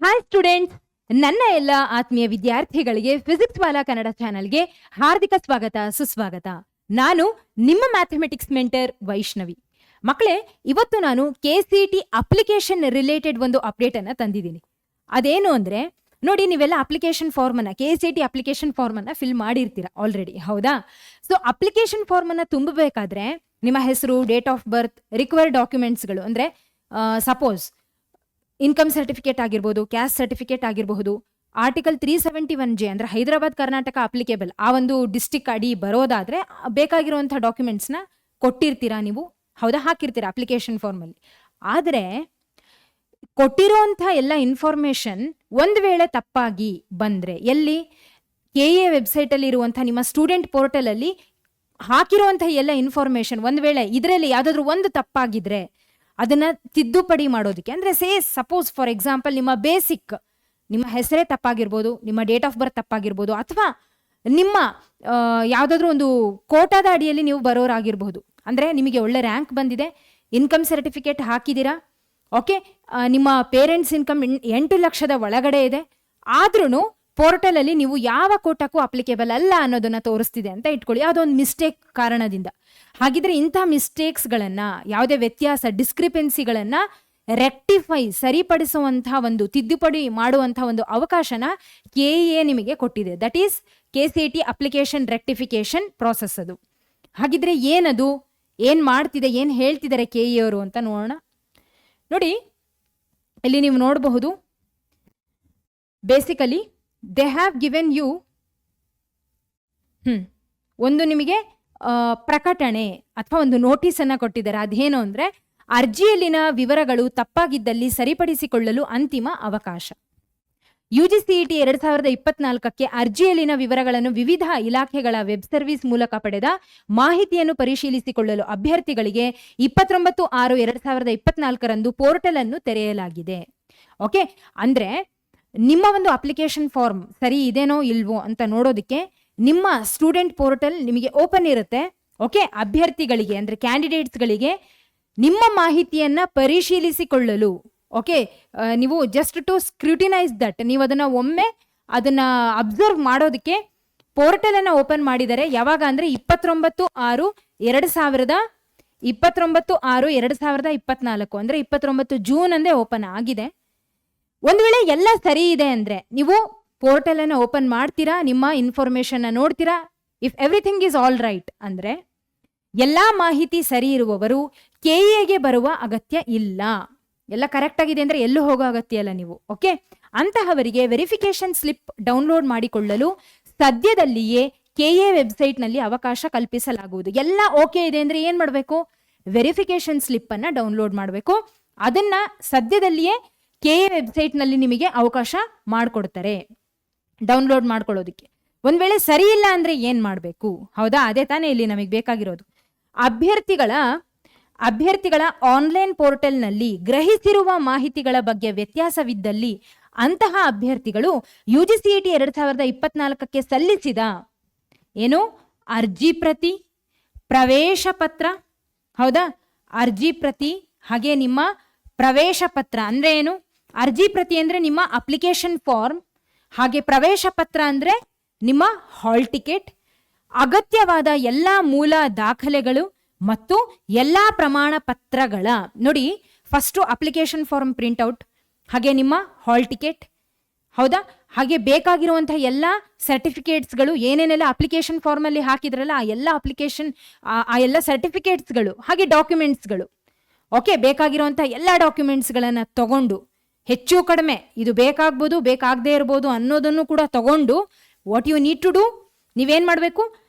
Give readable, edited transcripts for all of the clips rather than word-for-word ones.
Hi students, ನನ್ನ ಎಲ್ಲ ಆತ್ಮೀಯ ವಿದ್ಯಾರ್ಥಿಗಳಿಗೆ ಫಿಸಿಕ್ಸ್ ವಾಲಾ ಕನ್ನಡ ಚಾನೆಲ್ಗೆ ಹಾರ್ದಿಕ ಸ್ವಾಗತ ಸುಸ್ವಾಗತ. ನಾನು ನಿಮ್ಮ ಮ್ಯಾಥಮೆಟಿಕ್ಸ್ ಮೆಂಟರ್ ವೈಷ್ಣವಿ. ಮಕ್ಕಳೇ, ಇವತ್ತು ನಾನು KCET ಅಪ್ಲಿಕೇಶನ್ ರಿಲೇಟೆಡ್ ಒಂದು ಅಪ್ಡೇಟ್ ಅನ್ನ ತಂದಿದ್ದೀನಿ. ಅದೇನು ಅಂದ್ರೆ ನೋಡಿ, ನೀವೆಲ್ಲ ಅಪ್ಲಿಕೇಶನ್ ಫಾರ್ಮ್ ಅನ್ನ KCET ಅಪ್ಲಿಕೇಶನ್ ಫಾರ್ಮ್ ಅನ್ನ ಫಿಲ್ ಮಾಡಿರ್ತೀರಾ ಆಲ್ರೆಡಿ, ಹೌದಾ? ಸೊ ಅಪ್ಲಿಕೇಶನ್ ಫಾರ್ಮ್ ಅನ್ನ ತುಂಬಬೇಕಾದ್ರೆ ನಿಮ್ಮ ಹೆಸರು, ಡೇಟ್ ಆಫ್ ಬರ್ತ್, ರಿಕ್ವೈರ್ಡ್ ಡಾಕ್ಯುಮೆಂಟ್ಸ್ಗಳು ಅಂದ್ರೆ ಸಪೋಸ್ ಇನ್ಕಮ್ ಸರ್ಟಿಫಿಕೇಟ್ ಆಗಿರ್ಬೋದು, ಕ್ಯಾಸ್ಟ್ ಸರ್ಟಿಫಿಕೇಟ್ ಆಗಿರಬಹುದು, ಆರ್ಟಿಕಲ್ 371J ಅಂದ್ರೆ ಹೈದರಾಬಾದ್ ಕರ್ನಾಟಕ ಅಪ್ಲಿಕೇಬಲ್ ಆ ಒಂದು ಡಿಸ್ಟಿಕ್ ಅಡಿ ಬರೋದಾದ್ರೆ ಬೇಕಾಗಿರುವಂಥ ಡಾಕ್ಯುಮೆಂಟ್ಸ್ನ ಕೊಟ್ಟಿರ್ತೀರಾ ನೀವು, ಹೌದಾ? ಹಾಕಿರ್ತೀರಾ ಅಪ್ಲಿಕೇಶನ್ ಫಾರ್ಮಲ್ಲಿ. ಆದರೆ ಕೊಟ್ಟಿರೋಂಥ ಎಲ್ಲ ಇನ್ಫಾರ್ಮೇಶನ್ ಒಂದು ವೇಳೆ ತಪ್ಪಾಗಿ ಬಂದರೆ, ಎಲ್ಲಿ KA ವೆಬ್ಸೈಟಲ್ಲಿ ಇರುವಂಥ ನಿಮ್ಮ ಸ್ಟೂಡೆಂಟ್ ಪೋರ್ಟಲಲ್ಲಿ ಹಾಕಿರುವಂಥ ಎಲ್ಲ ಇನ್ಫಾರ್ಮೇಶನ್ ಒಂದು ವೇಳೆ ಇದರಲ್ಲಿ ಯಾವುದಾದ್ರೂ ಒಂದು ತಪ್ಪಾಗಿದ್ರೆ ಅದನ್ನ ತಿದ್ದುಪಡಿ ಮಾಡೋದಕ್ಕೆ, ಅಂದರೆ ಸಪೋಸ್ ಫಾರ್ ಎಕ್ಸಾಂಪಲ್ ನಿಮ್ಮ ಬೇಸಿಕ್, ನಿಮ್ಮ ಹೆಸರೇ ತಪ್ಪಾಗಿರ್ಬೋದು, ನಿಮ್ಮ ಡೇಟ್ ಆಫ್ ಬರ್ತ್ ತಪ್ಪಾಗಿರ್ಬೋದು, ಅಥವಾ ನಿಮ್ಮ ಯಾವುದಾದ್ರೂ ಒಂದು ಕೋಟಾದ ಅಡಿಯಲ್ಲಿ ನೀವು ಬರೋರಾಗಿರ್ಬೋದು. ಅಂದರೆ ನಿಮಗೆ ಒಳ್ಳೆ ರ್ಯಾಂಕ್ ಬಂದಿದೆ, ಇನ್ಕಮ್ ಸರ್ಟಿಫಿಕೇಟ್ ಹಾಕಿದ್ದೀರಾ, ಓಕೆ, ನಿಮ್ಮ ಪೇರೆಂಟ್ಸ್ ಇನ್ಕಮ್ 8 ಲಕ್ಷದ ಒಳಗಡೆ ಇದೆ, ಆದ್ರೂ ಪೋರ್ಟಲಲ್ಲಿ ನೀವು ಯಾವ ಕೋಟಕ್ಕೂ ಅಪ್ಲಿಕೇಬಲ್ ಅಲ್ಲ ಅನ್ನೋದನ್ನ ತೋರಿಸ್ತಿದೆ ಅಂತ ಇಟ್ಕೊಳ್ಳಿ, ಅದೊಂದು ಮಿಸ್ಟೇಕ್ ಕಾರಣದಿಂದ. ಹಾಗಿದ್ರೆ ಇಂಥ ಮಿಸ್ಟೇಕ್ಸ್ಗಳನ್ನ, ಯಾವುದೇ ವ್ಯತ್ಯಾಸ, ಡಿಸ್ಕ್ರಿಪೆನ್ಸಿಗಳನ್ನ ರೆಕ್ಟಿಫೈ, ಸರಿಪಡಿಸುವಂತಹ ಒಂದು ತಿದ್ದುಪಡಿ ಮಾಡುವಂತಹ ಒಂದು ಅವಕಾಶನ KA ನಿಮಗೆ ಕೊಟ್ಟಿದೆ. That is KCET application rectification process ಅದು. ಹಾಗಿದ್ರೆ ಏನದು, ಏನು ಮಾಡ್ತಿದೆ, ಏನು ಹೇಳ್ತಿದ್ದಾರೆ KA ಅವರು ಅಂತ ನೋಡೋಣ. ನೋಡಿ, ಇಲ್ಲಿ ನೀವು ನೋಡಬಹುದು, basically they have given you ಒಂದು ನಿಮಗೆ ಪ್ರಕಟಣೆ ಅಥವಾ ಒಂದು ನೋಟಿಸ್ ಅನ್ನ ಕೊಟ್ಟಿದ್ದಾರೆ. ಅದೇನು ಅಂದ್ರೆ, ಅರ್ಜಿಯಲ್ಲಿನ ವಿವರಗಳು ತಪ್ಪಾಗಿದ್ದಲ್ಲಿ ಸರಿಪಡಿಸಿಕೊಳ್ಳಲು ಅಂತಿಮ ಅವಕಾಶ. UGCET 2024ಕ್ಕೆ ಅರ್ಜಿಯಲ್ಲಿನ ವಿವರಗಳನ್ನು ವಿವಿಧ ಇಲಾಖೆಗಳ ವೆಬ್ ಸರ್ವಿಸ್ ಮೂಲಕ ಪಡೆದ ಮಾಹಿತಿಯನ್ನು ಪರಿಶೀಲಿಸಿಕೊಳ್ಳಲು ಅಭ್ಯರ್ಥಿಗಳಿಗೆ 29/6/2024 ಪೋರ್ಟಲ್ ಅನ್ನು ತೆರೆಯಲಾಗಿದೆ. ಓಕೆ, ಅಂದ್ರೆ ನಿಮ್ಮ ಒಂದು ಅಪ್ಲಿಕೇಶನ್ ಫಾರ್ಮ್ ಸರಿ ಇದೇನೋ ಇಲ್ವೋ ಅಂತ ನೋಡೋದಕ್ಕೆ ನಿಮ್ಮ ಸ್ಟೂಡೆಂಟ್ ಪೋರ್ಟಲ್ ನಿಮಗೆ ಓಪನ್ ಇರುತ್ತೆ. ಓಕೆ, ಅಭ್ಯರ್ಥಿಗಳಿಗೆ ಅಂದ್ರೆ ಕ್ಯಾಂಡಿಡೇಟ್ಸ್ಗಳಿಗೆ ನಿಮ್ಮ ಮಾಹಿತಿಯನ್ನ ಪರಿಶೀಲಿಸಿಕೊಳ್ಳಲು, ಓಕೆ, ನೀವು ಜಸ್ಟ್ ಟು ಸ್ಕ್ರೂಟಿನೈಸ್ ದಟ್, ನೀವು ಅದನ್ನ ಒಮ್ಮೆ ಅದನ್ನ ಅಬ್ಸರ್ವ್ ಮಾಡೋದಕ್ಕೆ ಪೋರ್ಟಲ್ ಅನ್ನ ಓಪನ್ ಮಾಡಿದರೆ. ಯಾವಾಗ ಅಂದ್ರೆ 29/6/2024 ಅಂದ್ರೆ 29 ಜೂನ್ ಅಂದೇ ಓಪನ್ ಆಗಿದೆ. ಒಂದು ವೇಳೆ ಎಲ್ಲ ಸರಿ ಇದೆ ಅಂದ್ರೆ ನೀವು ಪೋರ್ಟಲ್ ಅನ್ನ ಓಪನ್ ಮಾಡ್ತೀರಾ, ನಿಮ್ಮ ಇನ್ಫಾರ್ಮೇಶನ್ ನೋಡ್ತೀರಾ. If everything is all right ಅಂದ್ರೆ ಎಲ್ಲಾ ಮಾಹಿತಿ ಸರಿ ಇರುವವರು KAಗೆ ಬರುವ ಅಗತ್ಯ ಇಲ್ಲ. ಎಲ್ಲ ಕರೆಕ್ಟ್ ಆಗಿದೆ ಅಂದ್ರೆ ಎಲ್ಲೂ ಹೋಗೋ ಅಗತ್ಯ ಇಲ್ಲ ನೀವು. ಓಕೆ, ಅಂತಹವರಿಗೆ ವೆರಿಫಿಕೇಶನ್ ಸ್ಲಿಪ್ ಡೌನ್ಲೋಡ್ ಮಾಡಿಕೊಳ್ಳಲು ಸದ್ಯದಲ್ಲಿಯೇ KA ವೆಬ್ಸೈಟ್ ನಲ್ಲಿ ಅವಕಾಶ ಕಲ್ಪಿಸಲಾಗುವುದು. ಎಲ್ಲ ಓಕೆ ಇದೆ ಅಂದ್ರೆ ಏನ್ ಮಾಡಬೇಕು, ವೆರಿಫಿಕೇಶನ್ ಸ್ಲಿಪ್ ಅನ್ನ ಡೌನ್ಲೋಡ್ ಮಾಡಬೇಕು. ಅದನ್ನ ಸದ್ಯದಲ್ಲಿಯೇ KA ವೆಬ್ಸೈಟ್ ನಲ್ಲಿ ನಿಮಗೆ ಅವಕಾಶ ಮಾಡಿಕೊಡ್ತಾರೆ ಡೌನ್ಲೋಡ್ ಮಾಡ್ಕೊಳ್ಳೋದಕ್ಕೆ. ಒಂದ್ ವೇಳೆ ಸರಿ ಇಲ್ಲ ಅಂದ್ರೆ ಏನ್ ಮಾಡಬೇಕು, ಹೌದಾ? ಅದೇ ತಾನೇ ಇಲ್ಲಿ ನಮಗೆ ಬೇಕಾಗಿರೋದು. ಅಭ್ಯರ್ಥಿಗಳ ಆನ್ಲೈನ್ ಪೋರ್ಟಲ್ ನಲ್ಲಿ ಗ್ರಹಿಸಿರುವ ಮಾಹಿತಿಗಳ ಬಗ್ಗೆ ವ್ಯತ್ಯಾಸವಿದ್ದಲ್ಲಿ ಅಂತಹ ಅಭ್ಯರ್ಥಿಗಳು UGCET 2024ಕ್ಕೆ ಸಲ್ಲಿಸಿದ ಏನು ಅರ್ಜಿ ಪ್ರತಿ, ಪ್ರವೇಶ ಪತ್ರ, ಹೌದಾ? ಅರ್ಜಿ ಪ್ರತಿ ಹಾಗೆ ನಿಮ್ಮ ಪ್ರವೇಶ ಪತ್ರ ಅಂದ್ರೆ ಏನು? ಅರ್ಜಿ ಪ್ರತಿ ಅಂದ್ರೆ ನಿಮ್ಮ ಅಪ್ಲಿಕೇಶನ್ ಫಾರ್ಮ್, ಹಾಗೆ ಪ್ರವೇಶ ಪತ್ರ ಅಂದ್ರೆ ನಿಮ್ಮ ಹಾಲ್ ಟಿಕೆಟ್, ಅಗತ್ಯವಾದ ಎಲ್ಲ ಮೂಲ ದಾಖಲೆಗಳು ಮತ್ತು ಎಲ್ಲಾ ಪ್ರಮಾಣ ಪತ್ರಗಳ, ನೋಡಿ ಫಸ್ಟ್ ಅಪ್ಲಿಕೇಶನ್ ಫಾರ್ಮ್ ಪ್ರಿಂಟ್ಔಟ್, ಹಾಗೆ ನಿಮ್ಮ ಹಾಲ್ ಟಿಕೆಟ್, ಹೌದಾ? ಹಾಗೆ ಬೇಕಾಗಿರುವಂತಹ ಎಲ್ಲ ಸರ್ಟಿಫಿಕೇಟ್ಸ್ಗಳು, ಏನೇನೆಲ್ಲ ಅಪ್ಲಿಕೇಶನ್ ಫಾರ್ಮ್ ಅಲ್ಲಿ ಹಾಕಿದ್ರಲ್ಲ ಆ ಎಲ್ಲ ಸರ್ಟಿಫಿಕೇಟ್ಸ್ಗಳು, ಹಾಗೆ ಡಾಕ್ಯುಮೆಂಟ್ಸ್ಗಳು. ಓಕೆ, ಬೇಕಾಗಿರುವಂತಹ ಎಲ್ಲ ಡಾಕ್ಯುಮೆಂಟ್ಸ್ಗಳನ್ನ ತಗೊಂಡು, ಹೆಚ್ಚು ಕಡಿಮೆ ಇದು ಬೇಕಾಗ್ಬೋದು ಬೇಕಾಗದೇ ಇರ್ಬೋದು ಅನ್ನೋದನ್ನು ಕೂಡ ತಗೊಂಡು, what you need to do, ನೀವೇನ್ ಮಾಡಬೇಕು,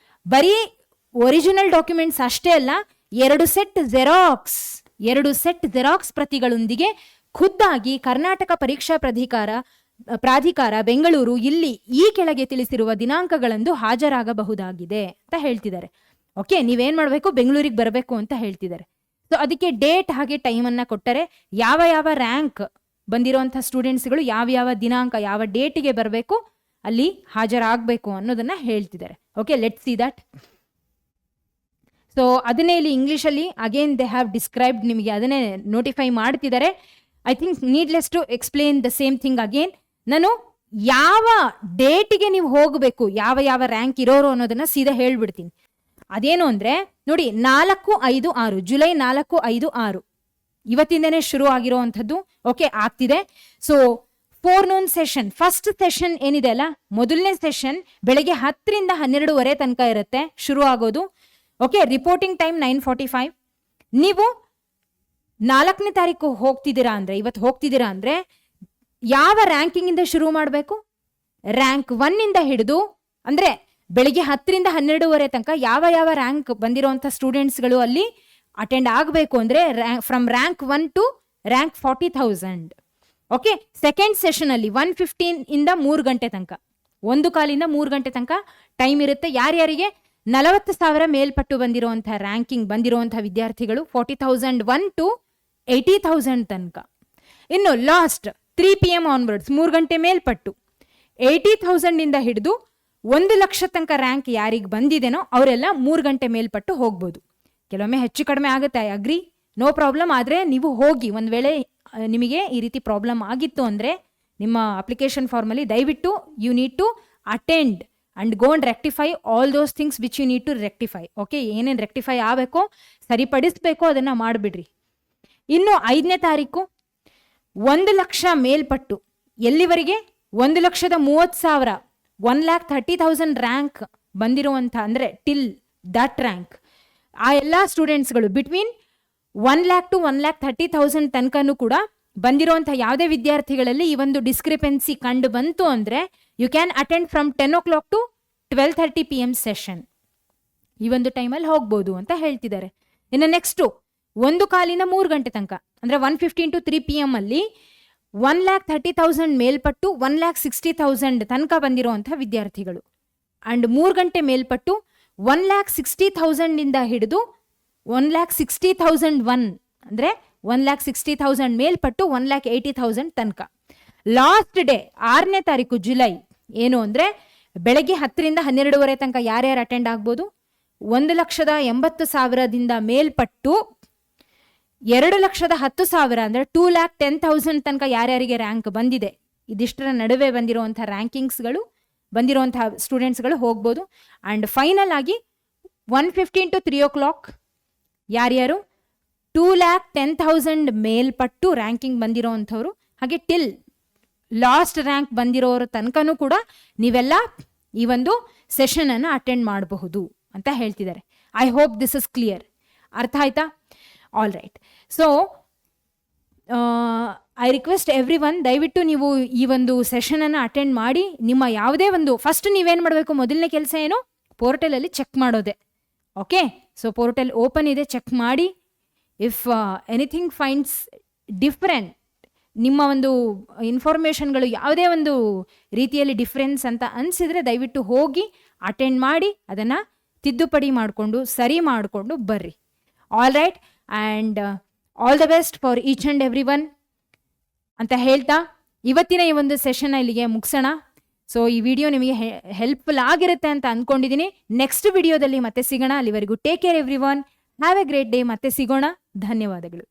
ಬರೀ ಒರಿಜಿನಲ್ ಡಾಕ್ಯುಮೆಂಟ್ಸ್ ಅಷ್ಟೇ ಅಲ್ಲ, 2 ಸೆಟ್ ಜೆರಾಕ್ಸ್ ಪ್ರತಿಗಳೊಂದಿಗೆ ಖುದ್ದಾಗಿ ಕರ್ನಾಟಕ ಪರೀಕ್ಷಾ ಪ್ರಾಧಿಕಾರ ಬೆಂಗಳೂರು ಇಲ್ಲಿ ಈ ಕೆಳಗೆ ತಿಳಿಸಿರುವ ದಿನಾಂಕಗಳಂದು ಹಾಜರಾಗಬಹುದಾಗಿದೆ ಅಂತ ಹೇಳ್ತಿದ್ದಾರೆ. ಓಕೆ, ನೀವೇನ್ ಮಾಡಬೇಕು, ಬೆಂಗಳೂರಿಗೆ ಬರಬೇಕು ಅಂತ ಹೇಳ್ತಿದ್ದಾರೆ. ಸೊ ಅದಕ್ಕೆ ಡೇಟ್ ಹಾಗೆ ಟೈಮ್ ಅನ್ನ ಕೊಟ್ಟರೆ, ಯಾವ ರ್ಯಾಂಕ್ ಬಂದಿರುವಂಥ ಸ್ಟೂಡೆಂಟ್ಸ್ಗಳು ಯಾವ ದಿನಾಂಕ, ಯಾವ ಡೇಟಿಗೆ ಬರಬೇಕು, ಅಲ್ಲಿ ಹಾಜರಾಗಬೇಕು ಅನ್ನೋದನ್ನ ಹೇಳ್ತಿದ್ದಾರೆ. Okay, let's see that. So ಅದನ್ನೇ ಇಲ್ಲಿ ಇಂಗ್ಲಿಷಲ್ಲಿ ಅಗೇನ್ ದೇ ಹ್ಯಾವ್ ಡಿಸ್ಕ್ರೈಬ್ಡ್, ನಿಮಗೆ ಅದನ್ನೇ ನೋಟಿಫೈ ಮಾಡ್ತಿದ್ದಾರೆ. I think needless to explain the same thing again. ನಾನು ಯಾವ ಡೇಟಿಗೆ ನೀವು ಹೋಗಬೇಕು, ಯಾವ ಯಾವ ರ್ಯಾಂಕ್ ಇರೋರು ಅನ್ನೋದನ್ನ ಸೀದಾ ಹೇಳ್ಬಿಡ್ತೀನಿ. ಅದೇನು ಅಂದ್ರೆ ನೋಡಿ, 4-5-6 ಜುಲೈ 4-5-6 ಇವತ್ತಿಂದನೇ ಶುರು ಆಗಿರೋವಂಥದ್ದು. ಓಕೆ, ಆಗ್ತಿದೆ. ಸೊ ಫೋರ್ನೂನ್ ಸೆಷನ್, ಫಸ್ಟ್ ಸೆಷನ್ ಏನಿದೆ ಅಲ್ಲ, ಮೊದಲನೇ ಸೆಷನ್ ಬೆಳಗ್ಗೆ 10ರಿಂದ 12:30 ತನಕ ಇರುತ್ತೆ ಶುರು ಆಗೋದು. Okay, reporting time 9:45. ನೀವು 4ನೇ ತಾರೀಕು ಹೋಗ್ತಿದ್ದೀರಾ ಅಂದ್ರೆ, ಇವತ್ತು ಹೋಗ್ತಿದ್ದೀರಾ ಅಂದ್ರೆ ಯಾವ ರ್ಯಾಂಕಿಂಗ್ ಇಂದ ಶುರು ಮಾಡಬೇಕು? ರ್ಯಾಂಕ್ 1 ಇಂದ ಹಿಡಿದು, ಅಂದ್ರೆ ಬೆಳಿಗ್ಗೆ 10ರಿಂದ 12:30 ತನಕ ಯಾವ ಯಾವ ರ್ಯಾಂಕ್ ಬಂದಿರುವಂತ ಸ್ಟೂಡೆಂಟ್ಸ್ಗಳು ಅಲ್ಲಿ ಅಟೆಂಡ್ ಆಗಬೇಕು ಅಂದ್ರೆ from rank 1 to rank 40,000. Okay, second session ಅಲ್ಲಿ 1:15 ಇಂದ 3 ಗಂಟೆ ತನಕ, 1:15 3 ಗಂಟೆ ತನಕ ಟೈಮ್ ಇರುತ್ತೆ. ಯಾರ್ಯಾರಿಗೆ 40,000 ಮೇಲ್ಪಟ್ಟು ಬಂದಿರುವಂತಹ ರ್ಯಾಂಕಿಂಗ್ ಬಂದಿರುವಂತಹ ವಿದ್ಯಾರ್ಥಿಗಳು 40,001 ಟು 80,000 ತನಕ. ಇನ್ನು ಲಾಸ್ಟ್ 3 PM ಆನ್ವರ್ಡ್ಸ್, 3 ಗಂಟೆ ಮೇಲ್ಪಟ್ಟು 80,000 ಇಂದ ಹಿಡಿದು 1,00,000 ತನಕ ರ್ಯಾಂಕ್ ಯಾರಿಗೆ ಬಂದಿದೆನೋ ಅವರೆಲ್ಲ 3 ಗಂಟೆ ಮೇಲ್ಪಟ್ಟು ಹೋಗ್ಬೋದು. ಕೆಲವೊಮ್ಮೆ ಹೆಚ್ಚು ಕಡಿಮೆ ಆಗುತ್ತೆ, ಐ ಅಗ್ರಿ, ನೋ ಪ್ರಾಬ್ಲಮ್. ಆದರೆ ನೀವು ಹೋಗಿ, ಒಂದು ವೇಳೆ ನಿಮಗೆ ಈ ರೀತಿ ಪ್ರಾಬ್ಲಮ್ ಆಗಿತ್ತು ಅಂದರೆ ನಿಮ್ಮ ಅಪ್ಲಿಕೇಶನ್ ಫಾರ್ಮಲ್ಲಿ ದಯವಿಟ್ಟು you need to attend and go and rectify all those things which you need to rectify. Okay, ಏನೇನು ರೆಕ್ಟಿಫೈ ಆಗಬೇಕೋ, ಸರಿಪಡಿಸ್ಬೇಕೋ ಅದನ್ನು ಮಾಡಿಬಿಡ್ರಿ. ಇನ್ನು 5ನೇ ತಾರೀಕು 1,00,000 ಮೇಲ್ಪಟ್ಟು, ಎಲ್ಲಿವರೆಗೆ? 1,30,000 1,30,000 ರ್ಯಾಂಕ್ ಬಂದಿರುವಂಥ, ಅಂದರೆ ಟಿಲ್ ದಟ್ ರ್ಯಾಂಕ್, ಆ ಎಲ್ಲ ಸ್ಟೂಡೆಂಟ್ಸ್ಗಳು ಬಿಟ್ವೀನ್ 1,00,000 ಟು 1,30,000 ತನಕನೂ ಕೂಡ ಬಂದಿರುವಂಥ ಯಾವುದೇ ವಿದ್ಯಾರ್ಥಿಗಳಲ್ಲಿ ಈ ಒಂದು ಡಿಸ್ಕ್ರಿಪೆನ್ಸಿ ಕಂಡು ಬಂತು ಅಂದರೆ you can attend from 10 o'clock to 12:30 PM session. ಈ ಒಂದು ಟೈಮಲ್ಲಿ ಹೋಗ್ಬೋದು ಅಂತ ಹೇಳ್ತಿದ್ದಾರೆ. ಇನ್ನು ನೆಕ್ಸ್ಟು 1:15 3 ಗಂಟೆ ತನಕ, ಅಂದರೆ 1:15 ಟು 3 PM ಅಲ್ಲಿ 1,30,000 ಮೇಲ್ಪಟ್ಟು 1,60,000 ತನಕ ಬಂದಿರುವಂಥ ವಿದ್ಯಾರ್ಥಿಗಳು. ಅಂಡ್ 3 ಗಂಟೆ ಮೇಲ್ಪಟ್ಟು 1,60,000 ಇಂದ ಹಿಡಿದು 1,60,001, ಅಂದರೆ 1,60,000 ಮೇಲ್ಪಟ್ಟು 1,80,000 ತನಕ. ಲಾಸ್ಟ್ ಡೇ 6ನೇ ತಾರೀಕು ಜುಲೈ ಏನು ಅಂದರೆ ಬೆಳಗ್ಗೆ 10ರಿಂದ 12:30 ತನಕ ಯಾರ್ಯಾರು ಅಟೆಂಡ್ ಆಗ್ಬೋದು? 1,80,000 ಮೇಲ್ಪಟ್ಟು 2,10,000 ಅಂದರೆ 2,10,000 ತನಕ ಯಾರ್ಯಾರಿಗೆ ರ್ಯಾಂಕ್ ಬಂದಿದೆ, ಇದಿಷ್ಟರ ನಡುವೆ ಬಂದಿರುವಂಥ ರ್ಯಾಂಕಿಂಗ್ಸ್ಗಳು ಬಂದಿರುವಂತಹ ಸ್ಟೂಡೆಂಟ್ಸ್ಗಳು ಹೋಗ್ಬೋದು. ಆ್ಯಂಡ್ ಫೈನಲ್ ಆಗಿ 1:15 ಟು 3 o'clock ಯಾರ್ಯಾರು 2,10,000 ಮೇಲ್ಪಟ್ಟು ರ್ಯಾಂಕಿಂಗ್ ಬಂದಿರೋವಂಥವ್ರು, ಹಾಗೆ ಟಿಲ್ ಲಾಸ್ಟ್ ರ್ಯಾಂಕ್ ಬಂದಿರೋರ ತನಕನೂ ಕೂಡ ನೀವೆಲ್ಲ ಈ ಒಂದು ಸೆಷನನ್ನು ಅಟೆಂಡ್ ಮಾಡಬಹುದು ಅಂತ ಹೇಳ್ತಿದ್ದಾರೆ. I hope this is clear. ಅರ್ಥ ಆಯ್ತಾ? All right. So I request every one, ದಯವಿಟ್ಟು ನೀವು ಈ ಒಂದು ಸೆಷನನ್ನು ಅಟೆಂಡ್ ಮಾಡಿ ನಿಮ್ಮ ಯಾವುದೇ ಒಂದು, ಫಸ್ಟ್ ನೀವೇನು ಮಾಡಬೇಕು, ಮೊದಲನೇ ಕೆಲಸ ಏನು, ಪೋರ್ಟಲಲ್ಲಿ ಚೆಕ್ ಮಾಡೋದೆ. ಓಕೆ, ಸೊ ಪೋರ್ಟಲ್ ಓಪನ್ ಇದೆ, ಚೆಕ್ ಮಾಡಿ. ಇಫ್ ಎನಿಥಿಂಗ್ ಫೈಂಡ್ಸ್ ಡಿಫ್ರೆಂಟ್, ನಿಮ್ಮ ಒಂದು ಇನ್ಫಾರ್ಮೇಷನ್ಗಳು ಯಾವುದೇ ಒಂದು ರೀತಿಯಲ್ಲಿ ಡಿಫ್ರೆನ್ಸ್ ಅಂತ ಅನಿಸಿದರೆ ದಯವಿಟ್ಟು ಹೋಗಿ ಅಟೆಂಡ್ ಮಾಡಿ ಅದನ್ನು ತಿದ್ದುಪಡಿ ಮಾಡಿಕೊಂಡು ಸರಿ ಮಾಡಿಕೊಂಡು ಬರ್ರಿ. All right, and all the best for each and every one ಅಂತ ಹೇಳ್ತಾ ಇವತ್ತಿನ ಈ ಒಂದು ಸೆಷನ್ ಇಲ್ಲಿಗೆ ಮುಗಿಸೋಣ. ಸೊ ಈ ವಿಡಿಯೋ ನಿಮಗೆ ಹೆಲ್ಪ್ಫುಲ್ ಆಗಿರುತ್ತೆ ಅಂತ ಅಂದ್ಕೊಂಡಿದ್ದೀನಿ. ನೆಕ್ಸ್ಟ್ ವಿಡಿಯೋದಲ್ಲಿ ಮತ್ತೆ ಸಿಗೋಣ. ಅಲ್ಲಿವರೆಗೂ take care every one, have A great day. ಮತ್ತೆ ಸಿಗೋಣ. ಧನ್ಯವಾದಗಳು.